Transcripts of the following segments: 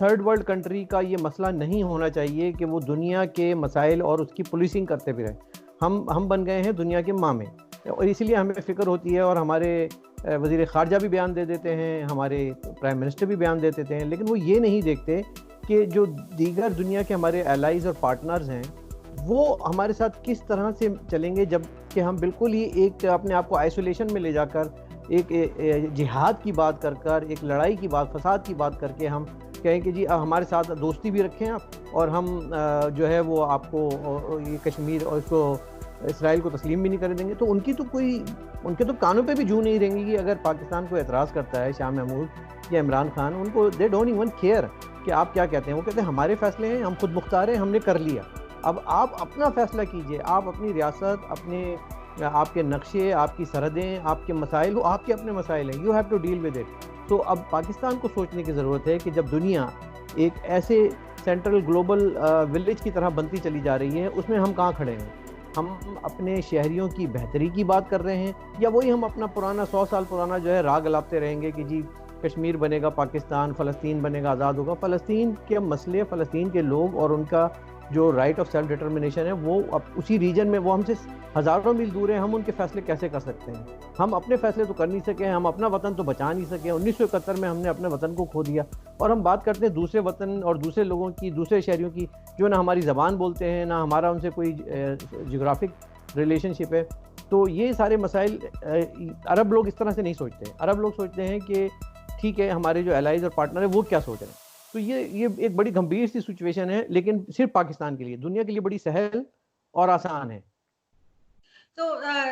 Third world country का ये मसला नहीं होना चाहिए कि वो दुनिया के मसाइल और उसकी पुलिसिंग करते भी रहे। हम बन गए हैं दुनिया के मामे, और इसीलिए हमें फ़िक्र होती है, और हमारे वज़ीर ख़ारजा भी बयान दे देते हैं, हमारे प्राइम मिनिस्टर भी बयान दे देते हैं, लेकिन वो ये नहीं देखते कि जो दीगर दुनिया के हमारे एलाइज़ और पार्टनर्स हैं वो हमारे साथ किस तरह से चलेंगे, जब कि हम बिल्कुल ही एक अपने आप को आइसोलेशन में ले जाकर एक जिहाद की बात कर एक लड़ाई की बात, फसाद की बात करके हम कहें कि जी हमारे साथ दोस्ती भी रखें आप, और हम जो है वो आपको ये कश्मीर और इसको इसराइल को तस्लीम भी नहीं कर देंगे। तो उनके तो कानों पे भी जू नहीं रहेंगी कि अगर पाकिस्तान को एतराज़ करता है शाह महमूद या इमरान खान, उनको दे डोंट इवन केयर कि आप क्या कहते हैं। वो कहते हैं हमारे फैसले हैं, हम खुद मुख्तार हैं, हमने कर लिया, अब आप अपना फ़ैसला कीजिए, आप अपनी रियासत, अपने आपके नक्शे, आपकी सरहदें, आपके मसाइल, वो आपके अपने मसाइल हैं, you have to deal with it. तो अब पाकिस्तान को सोचने की ज़रूरत है कि जब दुनिया एक ऐसे सेंट्रल ग्लोबल विलेज की तरह बनती चली जा रही है, उसमें हम कहाँ खड़े हैं? हम अपने शहरियों की बेहतरी की बात कर रहे हैं, या वही हम अपना पुराना 100 साल पुराना जो है राग अलापते रहेंगे कि जी कश्मीर बनेगा पाकिस्तान, फ़लस्तीन बनेगा, आज़ाद होगा। फ़लस्तीन के मसले, फ़लस्तीन के लोग और उनका जो राइट ऑफ सेल्फ डिटर्मिनेशन है, वो अब उसी रीजन में, वो हमसे हज़ारों मील दूर है, हम उनके फ़ैसले कैसे कर सकते हैं? हम अपने फ़ैसले तो कर नहीं सके, हम अपना वतन तो बचा नहीं सके। 1971 में हमने अपने वतन को खो दिया, और हम बात करते हैं दूसरे वतन और दूसरे लोगों की, दूसरे शहरियों की, जो ना हमारी ज़बान बोलते हैं, ना हमारा उनसे कोई जियोग्राफिक रिलेशनशिप है। तो ये सारे मसाइल अरब लोग इस तरह से नहीं सोचते। अरब लोग सोचते हैं कि ठीक है, हमारे जो एलाइज़ और पार्टनर है वो क्या सोच रहे हैं। तो ये एक बड़ी गंभीर सी सिचुएशन है, लेकिन सिर्फ पाकिस्तान के लिए, दुनिया के लिए बड़ी सहल और आसान है। तो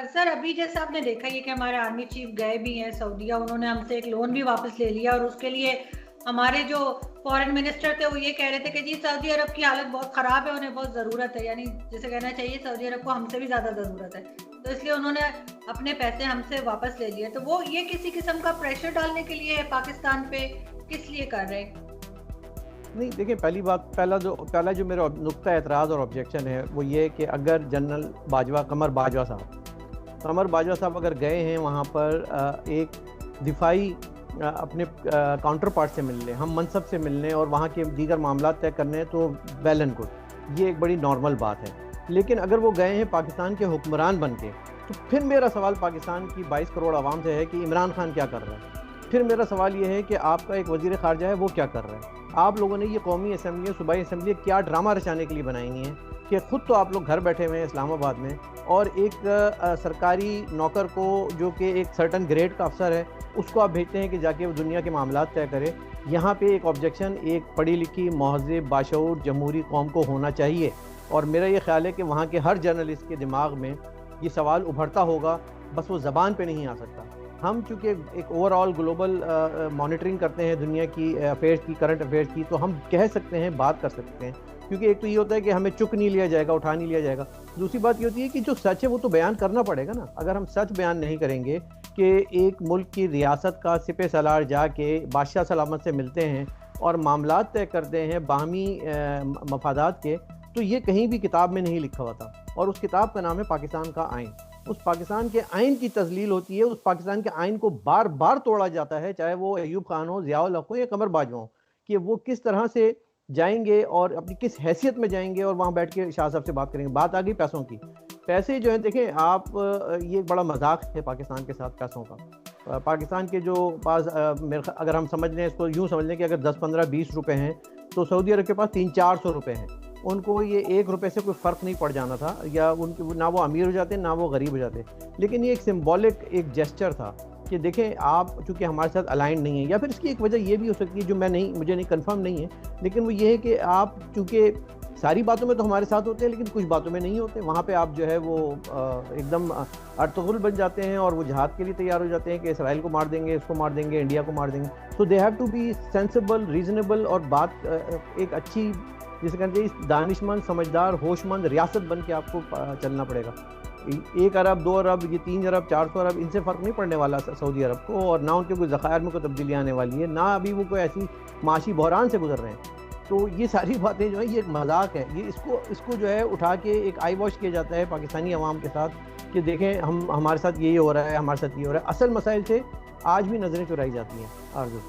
सर, अभी जैसे आपने देखा ये कि हमारे आर्मी चीफ गए भी हैं सऊदीया, उन्होंने हमसे एक लोन भी वापस ले लिया, और उसके लिए हमारे जो फॉरेन मिनिस्टर थे वो ये कह रहे थे कि जी सऊदी अरब की हालत बहुत ख़राब है, उन्हें बहुत ज़रूरत है, यानी जैसे कहना चाहिए सऊदी अरब को हमसे भी ज़्यादा ज़रूरत है, तो इसलिए उन्होंने अपने पैसे हमसे वापस ले लिए। तो वो ये किसी किस्म का प्रेशर डालने के लिए पाकिस्तान पे किस लिए कर रहे हैं? नहीं, देखिए, पहला जो मेरा नुक्ता एतराज़ और ऑब्जेक्शन है वो ये है कि अगर जनरल बाजवा, कमर बाजवा साहब अगर गए हैं वहाँ पर एक दिफाई अपने काउंटर पार्ट से मिलने, हम मनसब से मिलने और वहाँ के दीगर मामला तय करने, तो वेल एंड गुड, ये एक बड़ी नॉर्मल बात है। लेकिन अगर वो गए हैं पाकिस्तान के हुक्मरान बन के, तो फिर मेरा सवाल पाकिस्तान की 22 करोड़ आवाम से है कि इमरान खान क्या कर रहा है। फिर मेरा सवाल ये है कि आपका एक वज़ीर ख़ारजा है, वो क्या कर रहा है। आप लोगों ने ये कौमी असम्बली, सूबाई असम्बली क्या ड्रामा रचाने के लिए बनाई है कि ख़ुद तो आप लोग घर बैठे हुए हैं इस्लामाबाद में, और एक सरकारी नौकर को, जो कि एक सर्टन ग्रेड का अफसर है, उसको आप भेजते हैं कि जाके वो दुनिया के मामला तय करे। यहाँ पे एक ऑब्जेक्शन एक पढ़ी लिखी, महज़ब, बाशऊर, जमहूरी कौम को होना चाहिए, और मेरा ये ख्याल है कि वहाँ के हर जर्नलिस्ट के दिमाग में ये सवाल उभरता होगा, बस वो ज़बान पे नहीं आ सकता। हम चूँकि एक ओवरऑल ग्लोबल मॉनिटरिंग करते हैं दुनिया की अफेयर्स की, करंट अफेयर्स की, तो हम कह सकते हैं, बात कर सकते हैं, क्योंकि एक तो ये होता है कि हमें चुक नहीं लिया जाएगा, उठा नहीं लिया जाएगा। दूसरी बात ये होती है कि जो सच है वो तो बयान करना पड़ेगा ना। अगर हम सच बयान नहीं करेंगे कि एक मुल्क की रियासत का सिपह सलार जाके बादशाह सलामत से मिलते हैं और मामलात तय करते हैं बाहमी मफादात के, तो ये कहीं भी किताब में नहीं लिखा हुआ था, और उस किताब का नाम है पाकिस्तान का आइन। उस पाकिस्तान के आइन की तज़लील होती है, उस पाकिस्तान के आइन को बार बार तोड़ा जाता है, चाहे वो अयूब खान हो, ज़िया उल हक़ हो या कमर बाजवा हो, कि वो किस तरह से जाएंगे और अपनी किस हैसियत में जाएंगे और वहाँ बैठ के शाह साहब से बात करेंगे। बात आ गई पैसों की। पैसे जो हैं, देखें आप, ये एक बड़ा मजाक है पाकिस्तान के साथ पैसों का। पाकिस्तान के जो पास अगर हम समझ लें, इसको यूँ समझ लें कि अगर 10, 15, 20 रुपये हैं, तो सऊदी अरब के पास 300-400 रुपये हैं। उनको ये 1 रुपये से कोई फ़र्क नहीं पड़ जाना था, या उनके ना वो अमीर हो जाते ना वो गरीब हो जाते। लेकिन ये एक सिंबॉलिक एक जेस्चर था कि देखें आप चूँकि हमारे साथ अलाइन नहीं है, या फिर इसकी एक वजह ये भी हो सकती है जो मुझे नहीं कंफर्म नहीं है, लेकिन वो ये है कि आप चूँकि सारी बातों में तो हमारे साथ होते हैं, लेकिन कुछ बातों में नहीं होते। वहाँ पे आप जो है वो एकदम अर्तुगरुल बन जाते हैं, और वो जहाद के लिए तैयार हो जाते हैं कि इसराइल को मार देंगे, इसको मार देंगे, इंडिया को मार देंगे। तो they have to be sensible, reasonable, और बात एक अच्छी, जिसे कहते हैं दानिशमंद, समझदार, होशमंद रियासत बन के आपको चलना पड़ेगा। 1 अरब, 2 अरब, ये 3 अरब, 400 अरब, इनसे फ़र्क नहीं पड़ने वाला सऊदी अरब को, और ना उनके कोई ज़खायर में कोई तब्दीली आने वाली है, ना अभी वो कोई ऐसी माशी बहरान से गुजर रहे हैं। तो ये सारी बातें जो है, ये एक मजाक है। ये इसको जो है उठा के एक आई वॉश किया जाता है पाकिस्तानी अवाम के साथ, कि देखें हमारे साथ यही हो रहा है, हमारे साथ ये हो रहा है। असल मसाइल से आज भी नज़रें चुराई जाती हैं। आरज़ू।